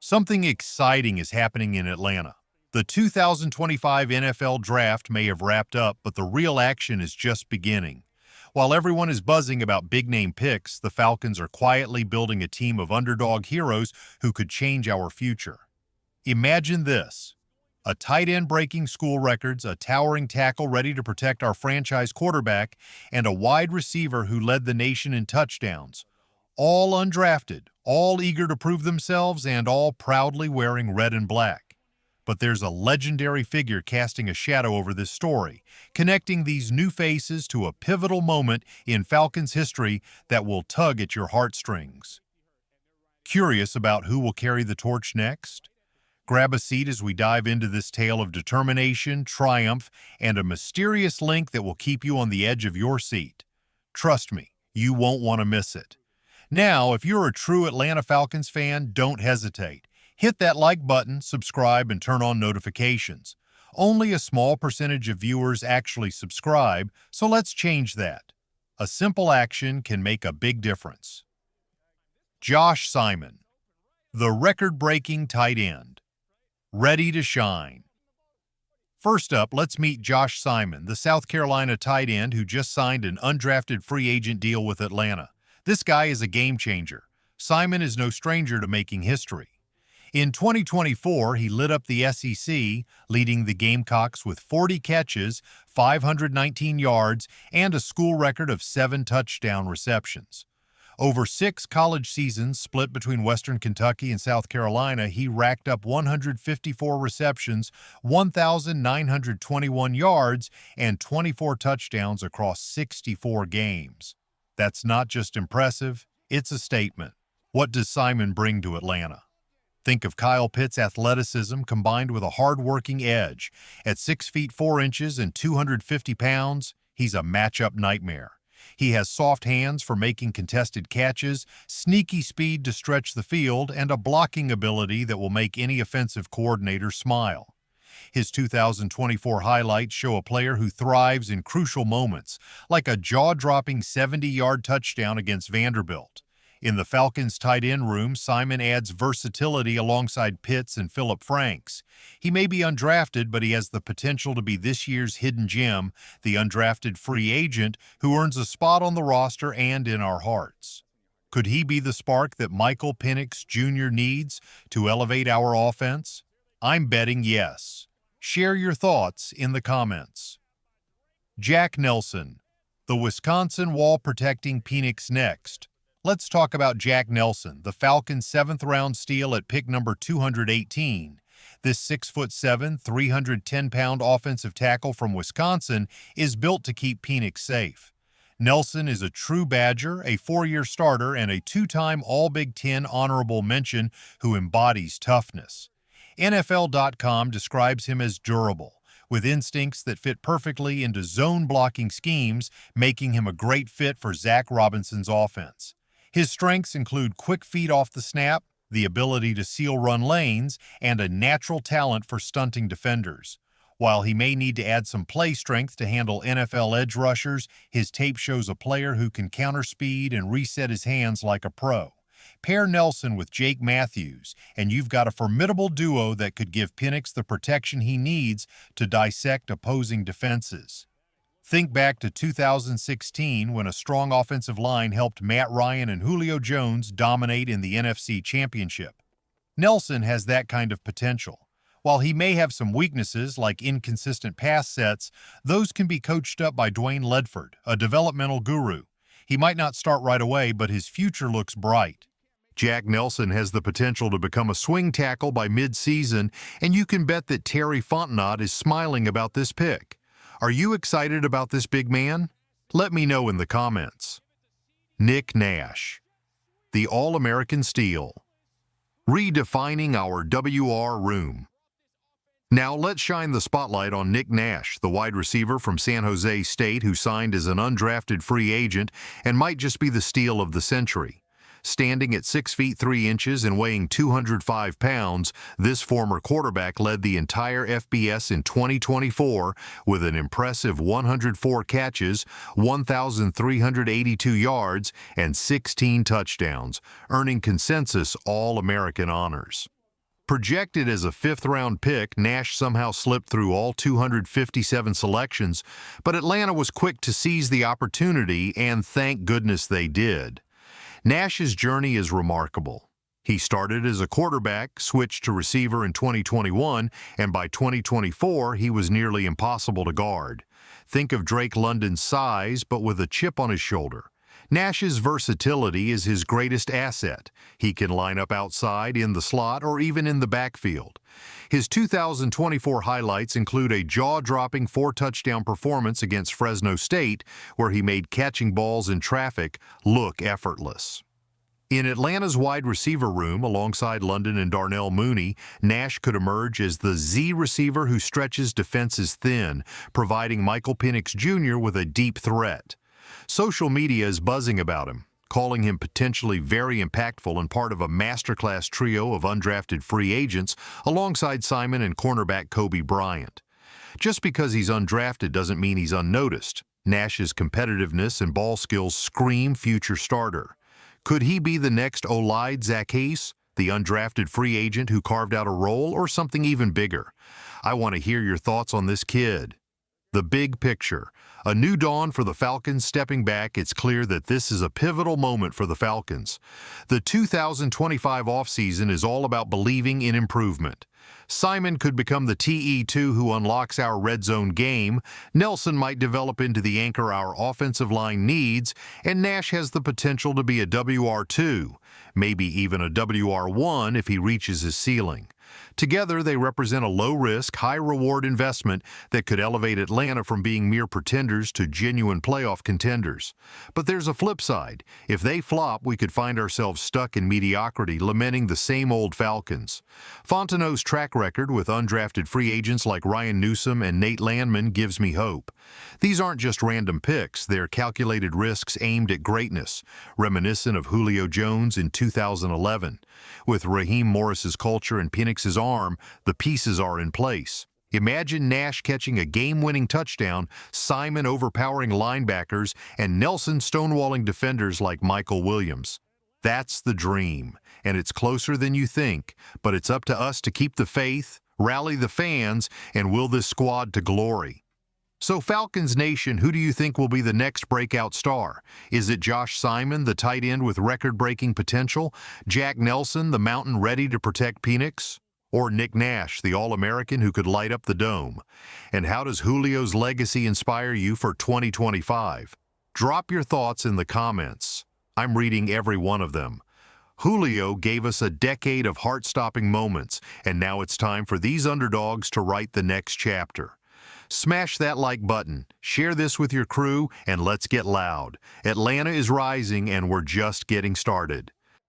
Something exciting is happening in Atlanta. The 2025 NFL Draft may have wrapped up, but the real action is just beginning. While everyone is buzzing about big-name picks, the Falcons are quietly building a team of underdog heroes who could change our future. Imagine this: a tight end breaking school records, a towering tackle ready to protect our franchise quarterback, and a wide receiver who led the nation in touchdowns. All undrafted, all eager to prove themselves, and all proudly wearing red and black. But there's a legendary figure casting a shadow over this story, connecting these new faces to a pivotal moment in Falcons history that will tug at your heartstrings. Curious about who will carry the torch next? Grab a seat as we dive into this tale of determination, triumph, and a mysterious link that will keep you on the edge of your seat. Trust me, you won't want to miss it. Now, if you're a true Atlanta Falcons fan, don't hesitate. Hit that like button, subscribe, and turn on notifications. Only a small percentage of viewers actually subscribe, so let's change that. A simple action can make a big difference. Josh Simon, the record-breaking tight end, ready to shine. First up, let's meet Josh Simon, the South Carolina tight end who just signed an undrafted free agent deal with Atlanta. This guy is a game changer. Simon is no stranger to making history. In 2024, he lit up the SEC, leading the Gamecocks with 40 catches, 519 yards, and a school record of 7 touchdown receptions. Over 6 college seasons split between Western Kentucky and South Carolina, he racked up 154 receptions, 1,921 yards, and 24 touchdowns across 64 games. That's not just impressive, it's a statement. What does Simon bring to Atlanta? Think of Kyle Pitts' athleticism combined with a hard-working edge. At 6 feet 4 inches and 250 pounds, he's a matchup nightmare. He has soft hands for making contested catches, sneaky speed to stretch the field, and a blocking ability that will make any offensive coordinator smile. His 2024 highlights show a player who thrives in crucial moments, like a jaw-dropping 70-yard touchdown against Vanderbilt. In the Falcons' tight end room, Simon adds versatility alongside Pitts and Phillip Franks. He may be undrafted, but he has the potential to be this year's hidden gem, the undrafted free agent who earns a spot on the roster and in our hearts. Could he be the spark that Michael Penix Jr. needs to elevate our offense? I'm betting yes. Share your thoughts in the comments. Jack Nelson, the Wisconsin wall-protecting Penix next. Let's talk about Jack Nelson, the Falcons' 7th-round steal at pick number 218. This 6'7", 310-pound offensive tackle from Wisconsin is built to keep Penix safe. Nelson is a true Badger, a 4-year starter, and a 2-time All-Big Ten honorable mention who embodies toughness. NFL.com describes him as durable, with instincts that fit perfectly into zone-blocking schemes, making him a great fit for Zach Robinson's offense. His strengths include quick feet off the snap, the ability to seal run lanes, and a natural talent for stunting defenders. While he may need to add some play strength to handle NFL edge rushers, his tape shows a player who can counter speed and reset his hands like a pro. Pair Nelson with Jake Matthews, and you've got a formidable duo that could give Penix the protection he needs to dissect opposing defenses. Think back to 2016 when a strong offensive line helped Matt Ryan and Julio Jones dominate in the NFC Championship. Nelson has that kind of potential. While he may have some weaknesses like inconsistent pass sets, those can be coached up by Dwayne Ledford, a developmental guru. He might not start right away, but his future looks bright. Jack Nelson has the potential to become a swing tackle by mid-season, and you can bet that Terry Fontenot is smiling about this pick. Are you excited about this big man? Let me know in the comments. Nick Nash, the All-American Steal, redefining our WR room. Now let's shine the spotlight on Nick Nash, the wide receiver from San Jose State who signed as an undrafted free agent and might just be the steal of the century. Standing at 6 feet 3 inches and weighing 205 pounds, this former quarterback led the entire FBS in 2024 with an impressive 104 catches, 1,382 yards, and 16 touchdowns, earning consensus All-American honors. Projected as a fifth-round pick, Nash somehow slipped through all 257 selections, but Atlanta was quick to seize the opportunity, and thank goodness they did. Nash's journey is remarkable. He started as a quarterback, switched to receiver in 2021, and by 2024, he was nearly impossible to guard. Think of Drake London's size, but with a chip on his shoulder. Nash's versatility is his greatest asset. He can line up outside, in the slot, or even in the backfield. His 2024 highlights include a jaw-dropping 4-touchdown performance against Fresno State, where he made catching balls in traffic look effortless. In Atlanta's wide receiver room, alongside London and Darnell Mooney, Nash could emerge as the Z receiver who stretches defenses thin, providing Michael Penix Jr. with a deep threat. Social media is buzzing about him, calling him potentially very impactful and part of a masterclass trio of undrafted free agents alongside Simon and cornerback Kobe Bryant. Just because he's undrafted doesn't mean he's unnoticed. Nash's competitiveness and ball skills scream future starter. Could he be the next Olaide Zaccheaus, the undrafted free agent who carved out a role, or something even bigger? I want to hear your thoughts on this kid. The big picture. A new dawn for the Falcons. Stepping back, it's clear that this is a pivotal moment for the Falcons. The 2025 offseason is all about believing in improvement. Simon could become the TE2 who unlocks our red zone game, Nelson might develop into the anchor our offensive line needs, and Nash has the potential to be a WR2, maybe even a WR1 if he reaches his ceiling. Together, they represent a low-risk, high-reward investment that could elevate Atlanta from being mere pretenders to genuine playoff contenders. But there's a flip side. If they flop, we could find ourselves stuck in mediocrity, lamenting the same old Falcons. Fontenot's track record with undrafted free agents like Ryan Newsom and Nate Landman gives me hope. These aren't just random picks, they're calculated risks aimed at greatness, reminiscent of Julio Jones in 2011. With Raheem Morris's culture and Penix's arm, the pieces are in place. Imagine Nash catching a game-winning touchdown, Simon overpowering linebackers, and Nelson stonewalling defenders like Michael Williams. That's the dream, and it's closer than you think, but it's up to us to keep the faith, rally the fans, and will this squad to glory. So Falcons Nation, who do you think will be the next breakout star? Is it Josh Simon, the tight end with record-breaking potential? Jack Nelson, the mountain ready to protect Penix? Or Nick Nash, the All-American who could light up the dome? And how does Julio's legacy inspire you for 2025? Drop your thoughts in the comments. I'm reading every one of them. Julio gave us a decade of heart-stopping moments, and now it's time for these underdogs to write the next chapter. Smash that like button, share this with your crew, and let's get loud. Atlanta is rising, and we're just getting started.